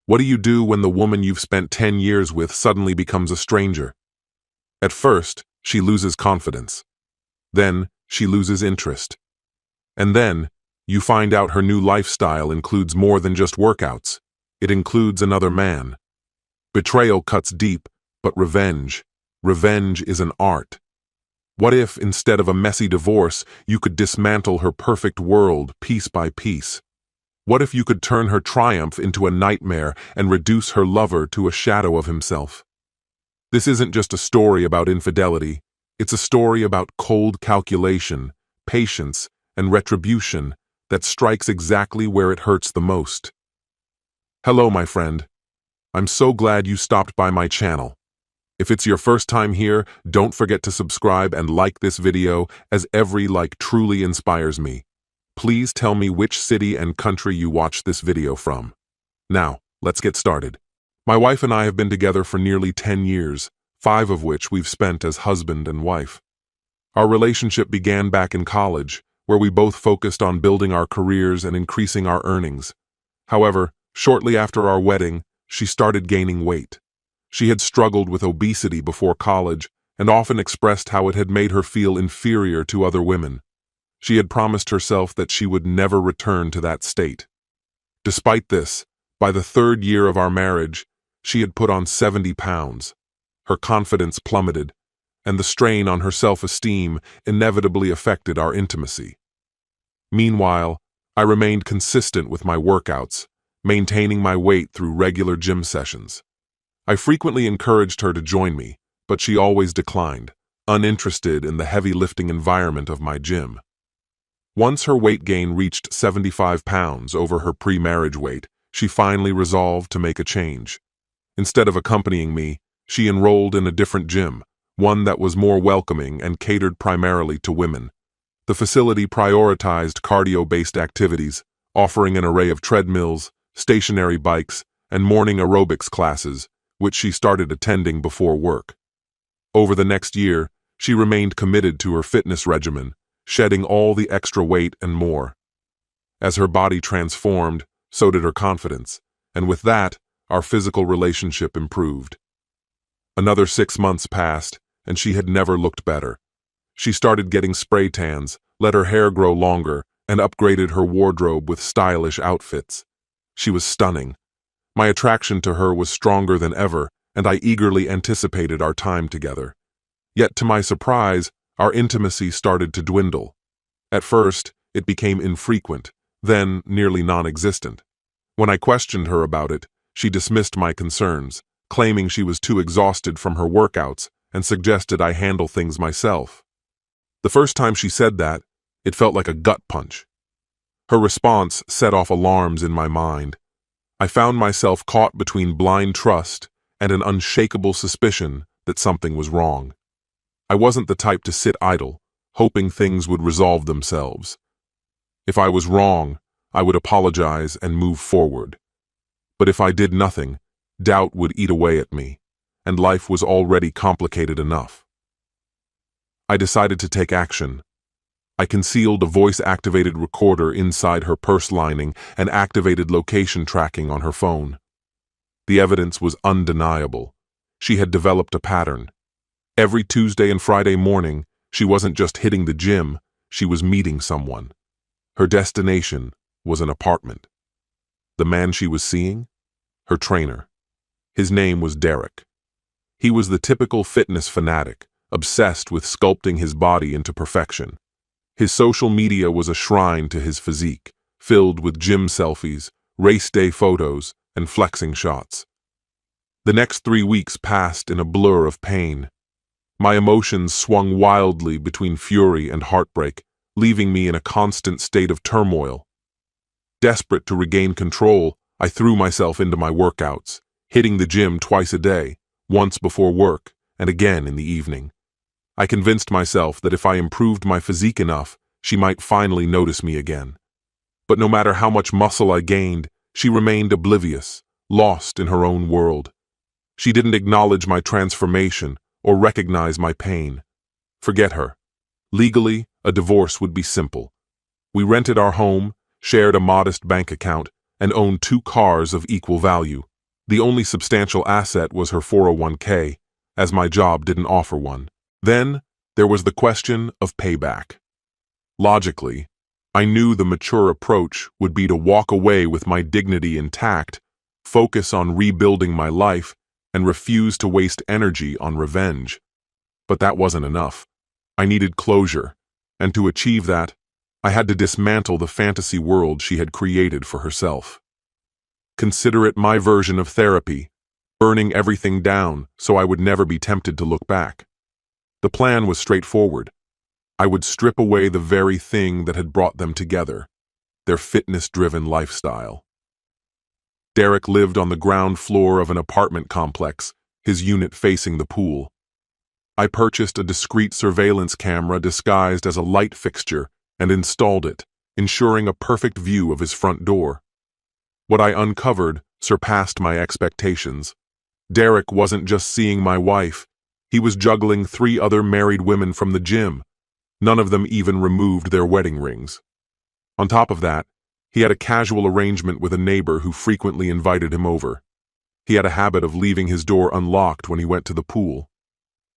What do you do when the woman you've spent 10 years with suddenly becomes a stranger? At first, she loses confidence. Then, she loses interest. And then, you find out her new lifestyle includes more than just workouts. It includes another man. Betrayal cuts deep, but revenge is an art. What if, instead of a messy divorce, you could dismantle her perfect world piece by piece? What if you could turn her triumph into a nightmare and reduce her lover to a shadow of himself? This isn't just a story about infidelity. It's a story about cold calculation, patience, and retribution that strikes exactly where it hurts the most. Hello, my friend. I'm so glad you stopped by my channel. If it's your first time here, don't forget to subscribe and like this video, as every like truly inspires me. Please tell me which city and country you watched this video from. Now, let's get started. My wife and I have been together for nearly 10 years, 5 of which we've spent as husband and wife. Our relationship began back in college, where we both focused on building our careers and increasing our earnings. However, shortly after our wedding, she started gaining weight. She had struggled with obesity before college and often expressed how it had made her feel inferior to other women. She had promised herself that she would never return to that state. Despite this, by the 3rd year of our marriage, she had put on 70 pounds. Her confidence plummeted, and the strain on her self-esteem inevitably affected our intimacy. Meanwhile, I remained consistent with my workouts, maintaining my weight through regular gym sessions. I frequently encouraged her to join me, but she always declined, uninterested in the heavy lifting environment of my gym. Once her weight gain reached 75 pounds over her pre-marriage weight, she finally resolved to make a change. Instead of accompanying me, she enrolled in a different gym, one that was more welcoming and catered primarily to women. The facility prioritized cardio-based activities, offering an array of treadmills, stationary bikes, and morning aerobics classes, which she started attending before work. Over the next year, she remained committed to her fitness regimen, shedding all the extra weight and more. As her body transformed, so did her confidence, and with that, our physical relationship improved. Another 6 months passed, and she had never looked better. She started getting spray tans, let her hair grow longer, and upgraded her wardrobe with stylish outfits. She was stunning. My attraction to her was stronger than ever, and I eagerly anticipated our time together. Yet to my surprise, our intimacy started to dwindle. At first, it became infrequent, then nearly non-existent. When I questioned her about it, she dismissed my concerns, claiming she was too exhausted from her workouts and suggested I handle things myself. The first time she said that, it felt like a gut punch. Her response set off alarms in my mind. I found myself caught between blind trust and an unshakable suspicion that something was wrong. I wasn't the type to sit idle, hoping things would resolve themselves. If I was wrong, I would apologize and move forward. But if I did nothing, doubt would eat away at me, and life was already complicated enough. I decided to take action. I concealed a voice-activated recorder inside her purse lining and activated location tracking on her phone. The evidence was undeniable. She had developed a pattern. Every Tuesday and Friday morning, she wasn't just hitting the gym, she was meeting someone. Her destination was an apartment. The man she was seeing? Her trainer. His name was Derek. He was the typical fitness fanatic, obsessed with sculpting his body into perfection. His social media was a shrine to his physique, filled with gym selfies, race day photos, and flexing shots. The next 3 weeks passed in a blur of pain. My emotions swung wildly between fury and heartbreak, leaving me in a constant state of turmoil. Desperate to regain control, I threw myself into my workouts, hitting the gym twice a day, once before work and again in the evening. I convinced myself that if I improved my physique enough, she might finally notice me again. But no matter how much muscle I gained, she remained oblivious, lost in her own world. She didn't acknowledge my transformation or recognize my pain. Forget her. Legally, a divorce would be simple. We rented our home, shared a modest bank account, and owned 2 cars of equal value. The only substantial asset was her 401k, as my job didn't offer one. Then, there was the question of payback. Logically, I knew the mature approach would be to walk away with my dignity intact, focus on rebuilding my life, and refuse to waste energy on revenge. But that wasn't enough. I needed closure, and to achieve that, I had to dismantle the fantasy world she had created for herself. Consider it my version of therapy, burning everything down so I would never be tempted to look back. The plan was straightforward. I would strip away the very thing that had brought them together, their fitness-driven lifestyle. Derek lived on the ground floor of an apartment complex, his unit facing the pool. I purchased a discreet surveillance camera disguised as a light fixture and installed it, ensuring a perfect view of his front door. What I uncovered surpassed my expectations. Derek wasn't just seeing my wife, he was juggling 3 other married women from the gym. None of them even removed their wedding rings. On top of that, he had a casual arrangement with a neighbor who frequently invited him over. He had a habit of leaving his door unlocked when he went to the pool.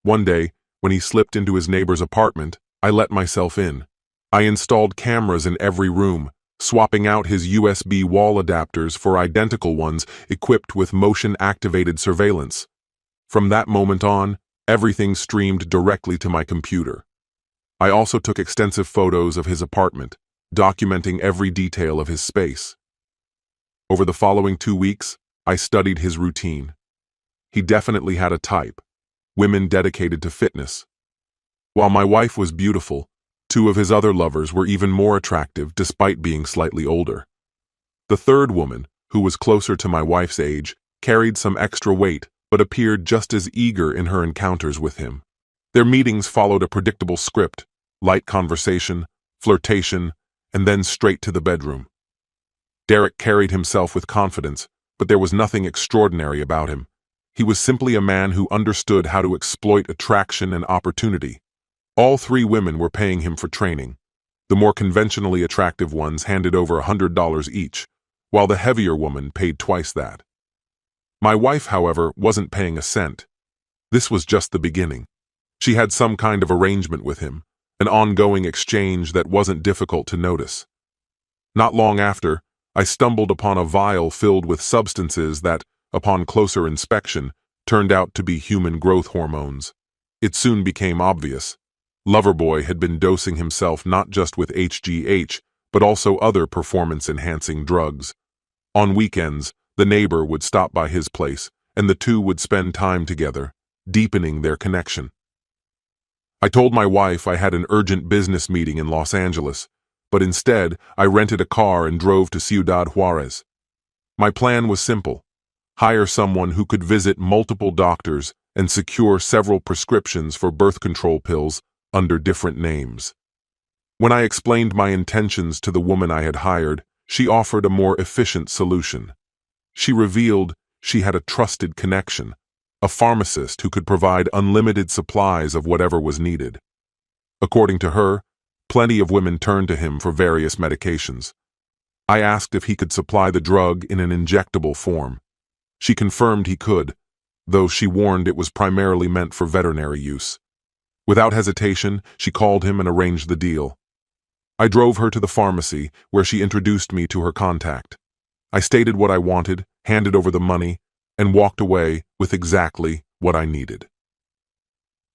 One day, when he slipped into his neighbor's apartment, I let myself in. I installed cameras in every room, swapping out his USB wall adapters for identical ones equipped with motion-activated surveillance. From that moment on, everything streamed directly to my computer. I also took extensive photos of his apartment, documenting every detail of his space. Over the following 2 weeks, I studied his routine. He definitely had a type, women dedicated to fitness. While my wife was beautiful, 2 of his other lovers were even more attractive despite being slightly older. The third woman, who was closer to my wife's age, carried some extra weight but appeared just as eager in her encounters with him. Their meetings followed a predictable script: light conversation, flirtation, and then straight to the bedroom. Derek carried himself with confidence, but there was nothing extraordinary about him. He was simply a man who understood how to exploit attraction and opportunity. All 3 women were paying him for training. The more conventionally attractive ones handed over $100 each, while the heavier woman paid twice that. My wife, however, wasn't paying a cent. This was just the beginning. She had some kind of arrangement with him, an ongoing exchange that wasn't difficult to notice. Not long after, I stumbled upon a vial filled with substances that, upon closer inspection, turned out to be human growth hormones. It soon became obvious. Loverboy had been dosing himself not just with HGH, but also other performance-enhancing drugs. On weekends, the neighbor would stop by his place, and the 2 would spend time together, deepening their connection. I told my wife I had an urgent business meeting in Los Angeles, but instead I rented a car and drove to Ciudad Juarez. My plan was simple: hire someone who could visit multiple doctors and secure several prescriptions for birth control pills under different names. When I explained my intentions to the woman I had hired, she offered a more efficient solution. She revealed she had a trusted connection, a pharmacist who could provide unlimited supplies of whatever was needed. According to her, plenty of women turned to him for various medications. I asked if he could supply the drug in an injectable form. She confirmed he could, though she warned it was primarily meant for veterinary use. Without hesitation, she called him and arranged the deal. I drove her to the pharmacy, where she introduced me to her contact. I stated what I wanted, handed over the money, and walked away with exactly what I needed.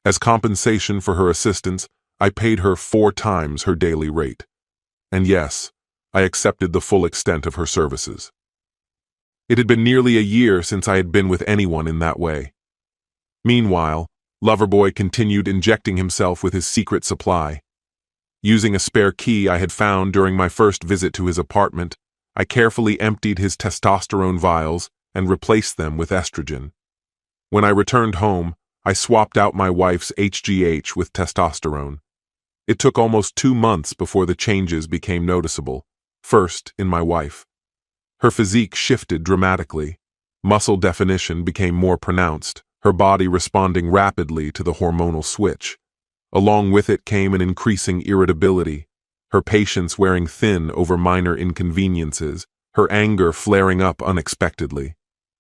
As compensation for her assistance, I paid her 4 times her daily rate. And yes, I accepted the full extent of her services. It had been nearly a year since I had been with anyone in that way. Meanwhile, Loverboy continued injecting himself with his secret supply. Using a spare key I had found during my first visit to his apartment, I carefully emptied his testosterone vials and replaced them with estrogen. When I returned home, I swapped out my wife's HGH with testosterone. It took almost 2 months before the changes became noticeable, first in my wife. Her physique shifted dramatically. Muscle definition became more pronounced, her body responding rapidly to the hormonal switch. Along with it came an increasing irritability, her patience wearing thin over minor inconveniences, her anger flaring up unexpectedly.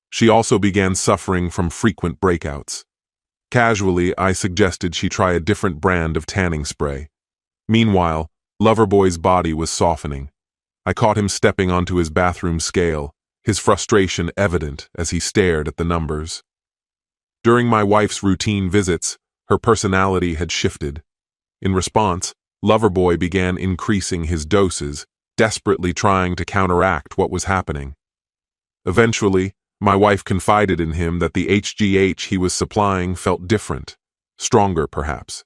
She also began suffering from frequent breakouts. Casually, I suggested she try a different brand of tanning spray. Meanwhile, Loverboy's body was softening. I caught him stepping onto his bathroom scale, his frustration evident as he stared at the numbers. During my wife's routine visits, her personality had shifted. In response, Loverboy began increasing his doses, desperately trying to counteract what was happening. Eventually, my wife confided in him that the HGH he was supplying felt different, stronger perhaps.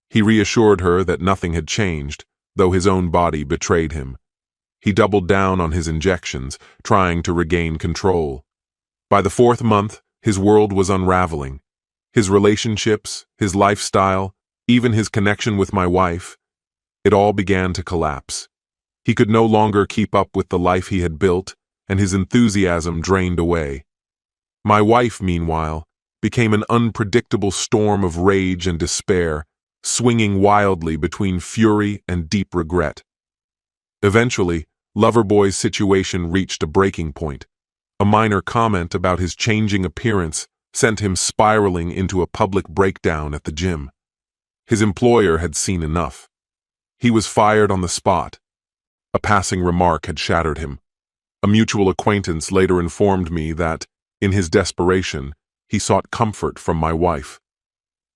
He reassured her that nothing had changed, though his own body betrayed him. He doubled down on his injections, trying to regain control. By the 4th month, his world was unraveling. His relationships, his lifestyle, even his connection with my wife, it all began to collapse. He could no longer keep up with the life he had built, and his enthusiasm drained away. My wife, meanwhile, became an unpredictable storm of rage and despair, swinging wildly between fury and deep regret. Eventually, Loverboy's situation reached a breaking point. A minor comment about his changing appearance sent him spiraling into a public breakdown at the gym. His employer had seen enough. He was fired on the spot. A passing remark had shattered him. A mutual acquaintance later informed me that, in his desperation, he sought comfort from my wife.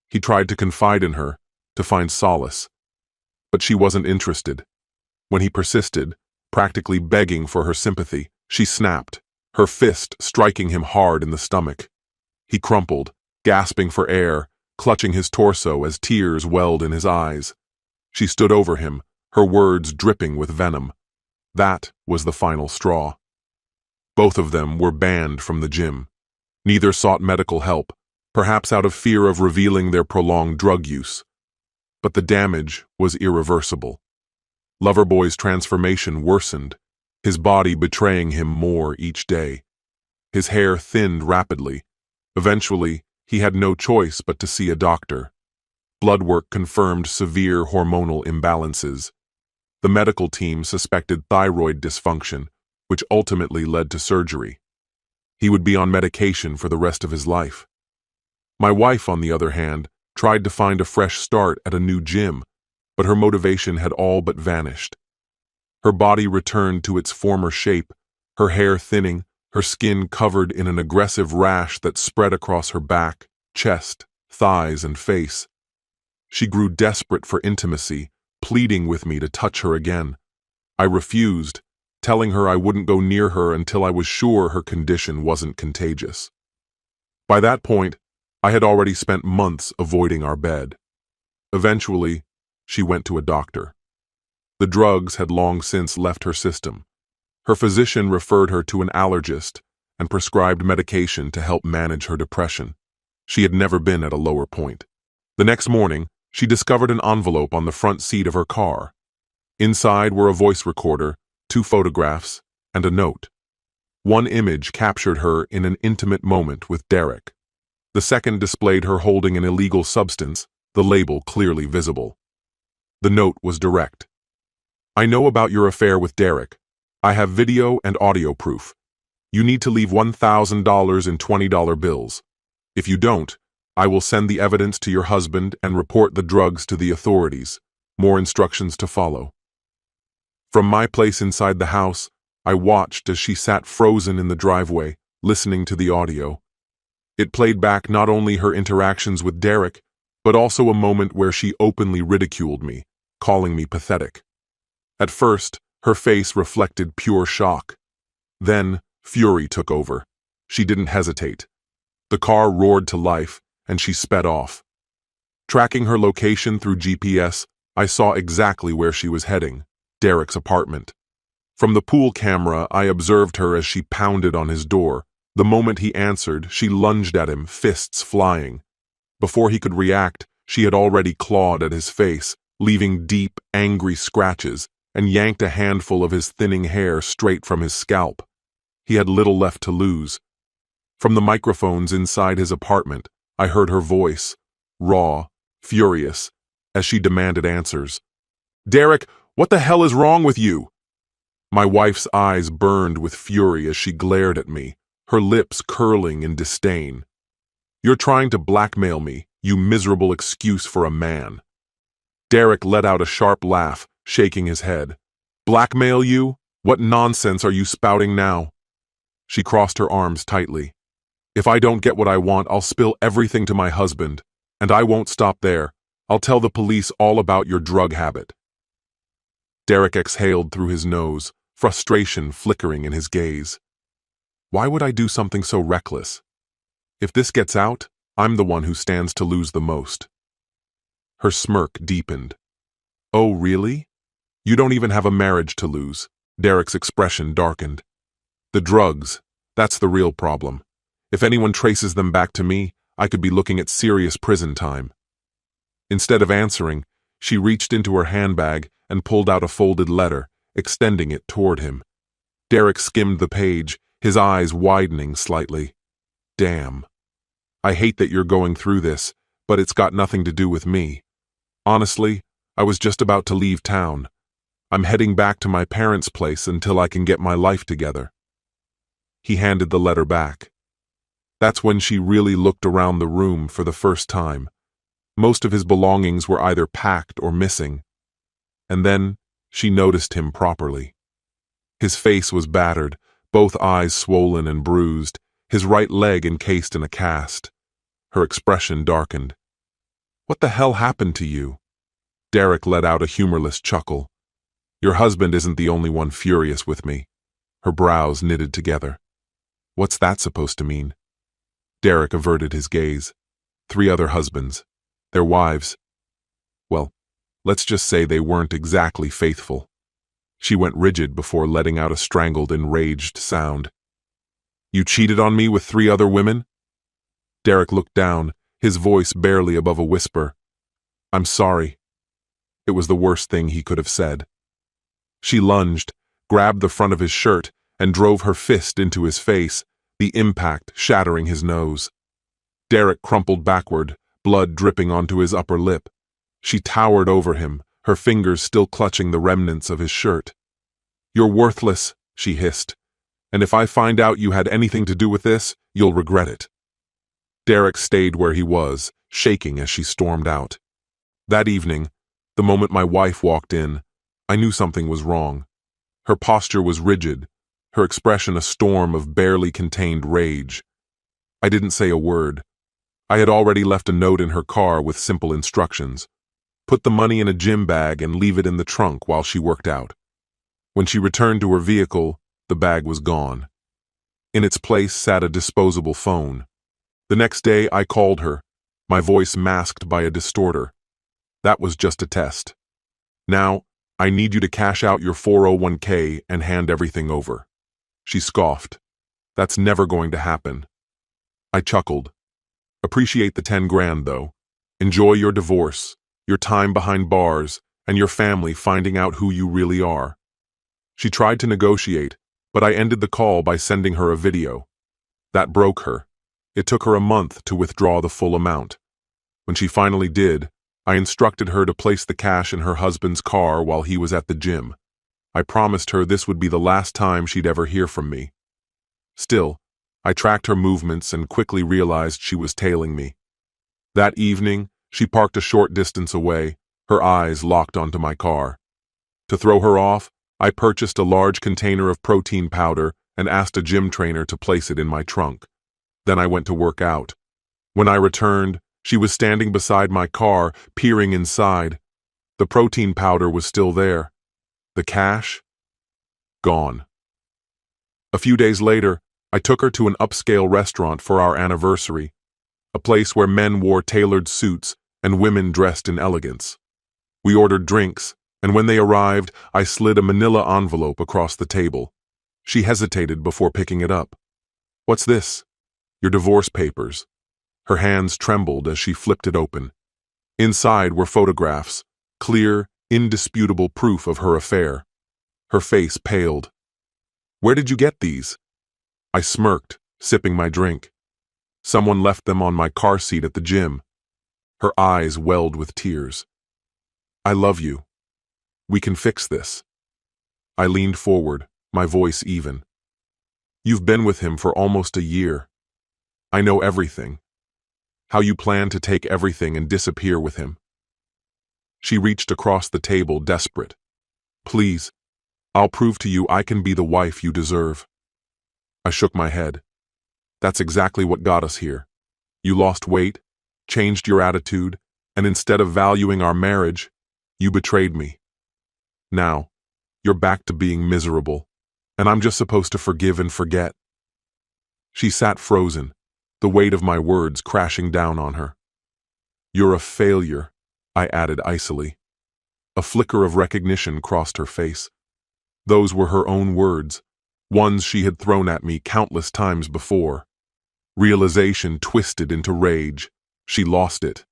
He tried to confide in her, to find solace. But she wasn't interested. When he persisted, practically begging for her sympathy, she snapped, her fist striking him hard in the stomach. He crumpled, gasping for air, clutching his torso as tears welled in his eyes. She stood over him, her words dripping with venom. That was the final straw. Both of them were banned from the gym. Neither sought medical help, perhaps out of fear of revealing their prolonged drug use. But the damage was irreversible. Loverboy's transformation worsened, his body betraying him more each day. His hair thinned rapidly. Eventually, he had no choice but to see a doctor. Blood work confirmed severe hormonal imbalances. The medical team suspected thyroid dysfunction, which ultimately led to surgery. He would be on medication for the rest of his life. My wife, on the other hand, tried to find a fresh start at a new gym, but her motivation had all but vanished. Her body returned to its former shape, her hair thinning, her skin covered in an aggressive rash that spread across her back, chest, thighs, and face. She grew desperate for intimacy, pleading with me to touch her again. I refused, telling her I wouldn't go near her until I was sure her condition wasn't contagious. By that point, I had already spent months avoiding our bed. Eventually, she went to a doctor. The drugs had long since left her system. Her physician referred her to an allergist and prescribed medication to help manage her depression. She had never been at a lower point. The next morning, she discovered an envelope on the front seat of her car. Inside were a voice recorder, 2 photographs, and a note. One image captured her in an intimate moment with Derek. The second displayed her holding an illegal substance, the label clearly visible. The note was direct. "I know about your affair with Derek. I have video and audio proof. You need to leave $1,000 in $20 bills. If you don't, I will send the evidence to your husband and report the drugs to the authorities. More instructions to follow." From my place inside the house, I watched as she sat frozen in the driveway, listening to the audio. It played back not only her interactions with Derek, but also a moment where she openly ridiculed me, calling me pathetic. At first, her face reflected pure shock. Then, fury took over. She didn't hesitate. The car roared to life, and she sped off. Tracking her location through GPS, I saw exactly where she was heading, Derek's apartment. From the pool camera, I observed her as she pounded on his door. The moment he answered, she lunged at him, fists flying. Before he could react, she had already clawed at his face, leaving deep, angry scratches, and yanked a handful of his thinning hair straight from his scalp. He had little left to lose. From the microphones inside his apartment, I heard her voice, raw, furious, as she demanded answers. "Derek, what the hell is wrong with you?" My wife's eyes burned with fury as she glared at me, her lips curling in disdain. "You're trying to blackmail me, you miserable excuse for a man." Derek let out a sharp laugh, shaking his head. "Blackmail you? What nonsense are you spouting now?" She crossed her arms tightly. "If I don't get what I want, I'll spill everything to my husband. And I won't stop there. I'll tell the police all about your drug habit." Derek exhaled through his nose, frustration flickering in his gaze. Why would I do something so reckless? If this gets out, I'm the one who stands to lose the most. Her smirk deepened. "Oh, really? You don't even have a marriage to lose." Derek's expression darkened. "The drugs, that's the real problem. If anyone traces them back to me, I could be looking at serious prison time." Instead of answering, she reached into her handbag and pulled out a folded letter, extending it toward him. Derek skimmed the page, his eyes widening slightly. "Damn. I hate that you're going through this, but it's got nothing to do with me. Honestly, I was just about to leave town. I'm heading back to my parents' place until I can get my life together." He handed the letter back. That's when she really looked around the room for the first time. Most of his belongings were either packed or missing. And then she noticed him properly. His face was battered, both eyes swollen and bruised, his right leg encased in a cast. Her expression darkened. "What the hell happened to you?" Derek let out a humorless chuckle. "Your husband isn't the only one furious with me." Her brows knitted together. "What's that supposed to mean?" Derek averted his gaze. 3 other husbands. Their wives. Well, let's just say they weren't exactly faithful. She went rigid before letting out a strangled, enraged sound. "You cheated on me with 3 other women?" Derek looked down, his voice barely above a whisper. "I'm sorry." It was the worst thing he could have said. She lunged, grabbed the front of his shirt, and drove her fist into his face, the impact shattering his nose. Derek crumpled backward, blood dripping onto his upper lip. She towered over him, her fingers still clutching the remnants of his shirt. "You're worthless," she hissed. "And if I find out you had anything to do with this, you'll regret it." Derek stayed where he was, shaking as she stormed out. That evening, the moment my wife walked in, I knew something was wrong. Her posture was rigid, her expression a storm of barely contained rage. I didn't say a word. I had already left a note in her car with simple instructions. Put the money in a gym bag and leave it in the trunk while she worked out. When she returned to her vehicle, the bag was gone. In its place sat a disposable phone. The next day I called her, my voice masked by a distorter. "That was just a test. Now, I need you to cash out your 401k and hand everything over." She scoffed. "That's never going to happen." I chuckled. "Appreciate the 10 grand, though. Enjoy your divorce, your time behind bars, and your family finding out who you really are." She tried to negotiate, but I ended the call by sending her a video. That broke her. It took her a month to withdraw the full amount. When she finally did, I instructed her to place the cash in her husband's car while he was at the gym. I promised her this would be the last time she'd ever hear from me. Still, I tracked her movements and quickly realized she was tailing me. That evening, she parked a short distance away, her eyes locked onto my car. To throw her off, I purchased a large container of protein powder and asked a gym trainer to place it in my trunk. Then I went to work out. When I returned, she was standing beside my car, peering inside. The protein powder was still there. The cash? Gone. A few days later, I took her to an upscale restaurant for our anniversary, a place where men wore tailored suits and women dressed in elegance. We ordered drinks, and when they arrived, I slid a manila envelope across the table. She hesitated before picking it up. "What's this?" "Your divorce papers." Her hands trembled as she flipped it open. Inside were photographs, clear, indisputable proof of her affair. Her face paled. "Where did you get these?" I smirked, sipping my drink. "Someone left them on my car seat at the gym." Her eyes welled with tears. "I love you. We can fix this." I leaned forward, my voice even. You've been with him for almost a year. I know everything. How you plan to take everything and disappear with him. She reached across the table, desperate. Please, I'll prove to you I can be the wife you deserve. I shook my head. That's exactly what got us here. You lost weight, changed your attitude, and instead of valuing our marriage, you betrayed me. Now, you're back to being miserable, and I'm just supposed to forgive and forget. She sat frozen, the weight of my words crashing down on her. You're a failure, I added icily. A flicker of recognition crossed her face. Those were her own words, ones she had thrown at me countless times before. Realization twisted into rage. She lost it.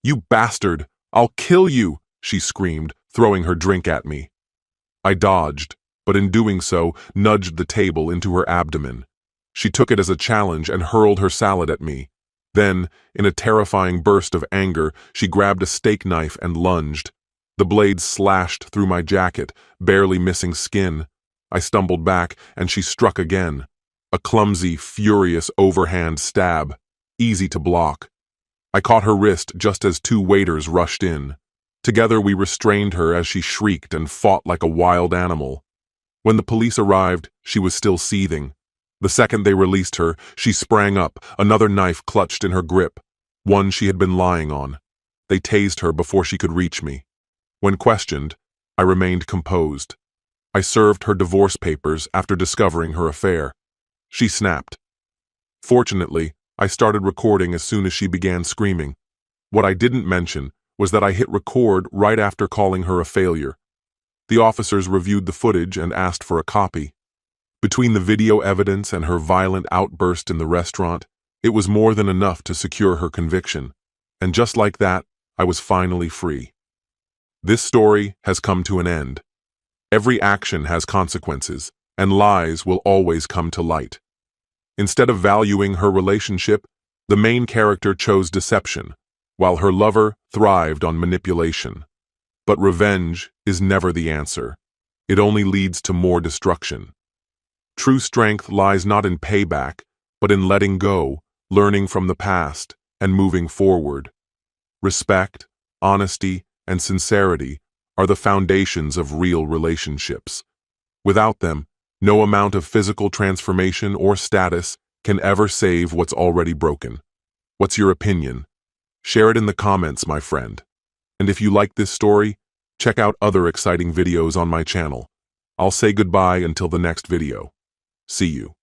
You bastard! I'll kill you! She screamed, throwing her drink at me. I dodged, but in doing so, nudged the table into her abdomen. She took it as a challenge and hurled her salad at me. Then, in a terrifying burst of anger, she grabbed a steak knife and lunged. The blade slashed through my jacket, barely missing skin. I stumbled back, and she struck again. A clumsy, furious overhand stab, easy to block. I caught her wrist just as two waiters rushed in. Together we restrained her as she shrieked and fought like a wild animal. When the police arrived, she was still seething. The second they released her, she sprang up, another knife clutched in her grip, one she had been lying on. They tased her before she could reach me. When questioned, I remained composed. I served her divorce papers after discovering her affair. She snapped. Fortunately, I started recording as soon as she began screaming. What I didn't mention was that I hit record right after calling her a failure. The officers reviewed the footage and asked for a copy. Between the video evidence and her violent outburst in the restaurant, it was more than enough to secure her conviction. And just like that, I was finally free. This story has come to an end. Every action has consequences, and lies will always come to light. Instead of valuing her relationship, the main character chose deception, while her lover thrived on manipulation. But revenge is never the answer. It only leads to more destruction. True strength lies not in payback, but in letting go, learning from the past, and moving forward. Respect, honesty, and sincerity are the foundations of real relationships. Without them, no amount of physical transformation or status can ever save what's already broken. What's your opinion? Share it in the comments, my friend. And if you like this story, check out other exciting videos on my channel. I'll say goodbye until the next video. See you.